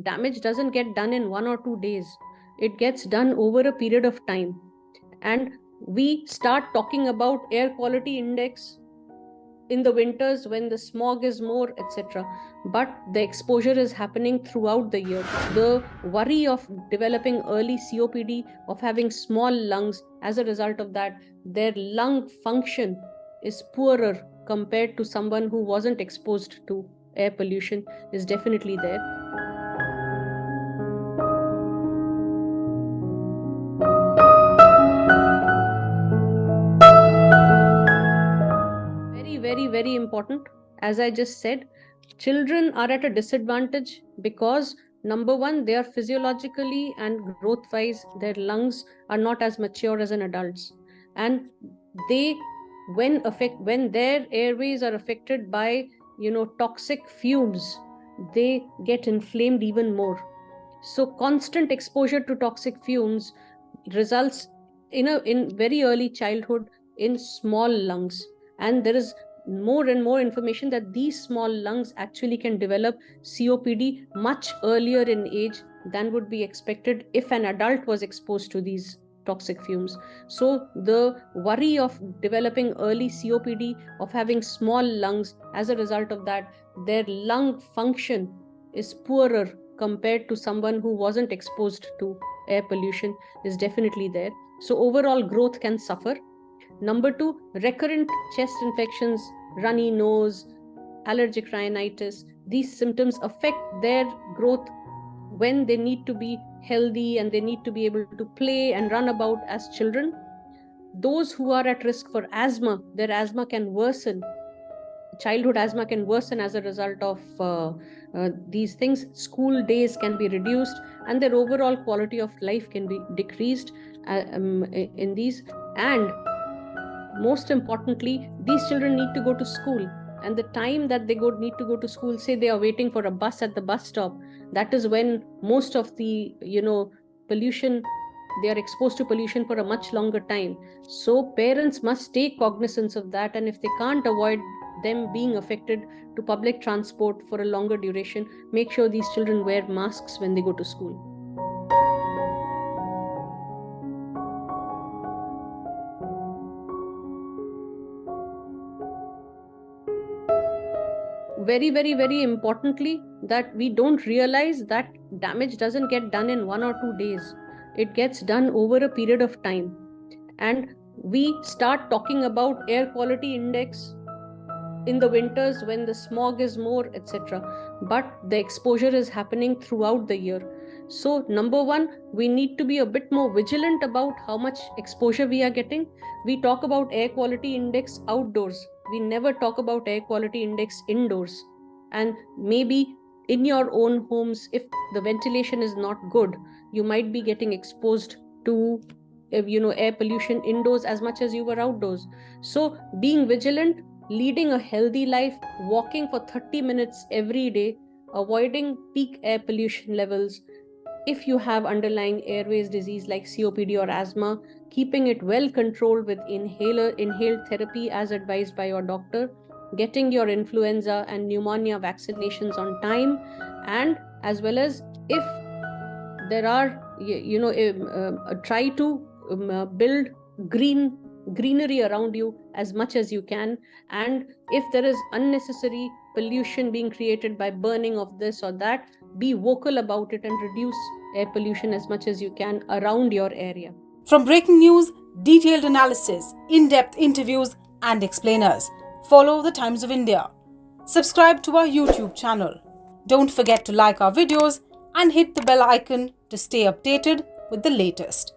damage doesn't get done in 1 or 2 days. It gets done over a period of time. And we start talking about air quality index in the winters when the smog is more, etc. But the exposure is happening throughout the year. The worry of developing early COPD, of having small lungs, as a result of that, their lung function is poorer compared to someone who wasn't exposed to air pollution, is definitely there. Very important. As I just said, children are at a disadvantage because, number one, they are physiologically and growth wise, their lungs are not as mature as an adult's, and they, when their airways are affected by toxic fumes, they get inflamed even more. So constant exposure to toxic fumes results in very early childhood in small lungs, and there is more and more information that these small lungs actually can develop COPD much earlier in age than would be expected if an adult was exposed to these toxic fumes. So the worry of developing early COPD, of having small lungs, as a result of that, their lung function is poorer compared to someone who wasn't exposed to air pollution, is definitely there. So overall growth can suffer. Number two, recurrent chest infections, runny nose, allergic rhinitis, these symptoms affect their growth when they need to be healthy and they need to be able to play and run about as children. Those who are at risk for asthma, their asthma can worsen. Childhood asthma can worsen as a result of these things. School days can be reduced, and their overall quality of life can be decreased in these. And most importantly, these children need to go to school, and the time that they need to go to school, say they are waiting for a bus at the bus stop, that is when most of the pollution, they are exposed to pollution for a much longer time. So parents must take cognizance of that, and if they can't avoid them being affected to public transport for a longer duration, make sure these children wear masks when they go to school. Very importantly, that we don't realize that damage doesn't get done in 1 or 2 days. It gets done over a period of time. And we start talking about air quality index in the winters when the smog is more, etc. But the exposure is happening throughout the year. So number one, we need to be a bit more vigilant about how much exposure we are getting. We talk about air quality index outdoors. We never talk about air quality index indoors. And maybe in your own homes, if the ventilation is not good, you might be getting exposed to air pollution indoors as much as you were outdoors. So being vigilant, leading a healthy life, walking for 30 minutes every day, avoiding peak air pollution levels. If you have underlying airways disease like COPD or asthma, keeping it well controlled with inhaled therapy as advised by your doctor, getting your influenza and pneumonia vaccinations on time, and as well as, if there are try to build greenery around you as much as you can. And if there is unnecessary pollution being created by burning of this or that, be vocal about it and reduce air pollution as much as you can around your area. From breaking news, detailed analysis, in-depth interviews and explainers, follow the Times of India. Subscribe to our YouTube channel. Don't forget to like our videos and hit the bell icon to stay updated with the latest.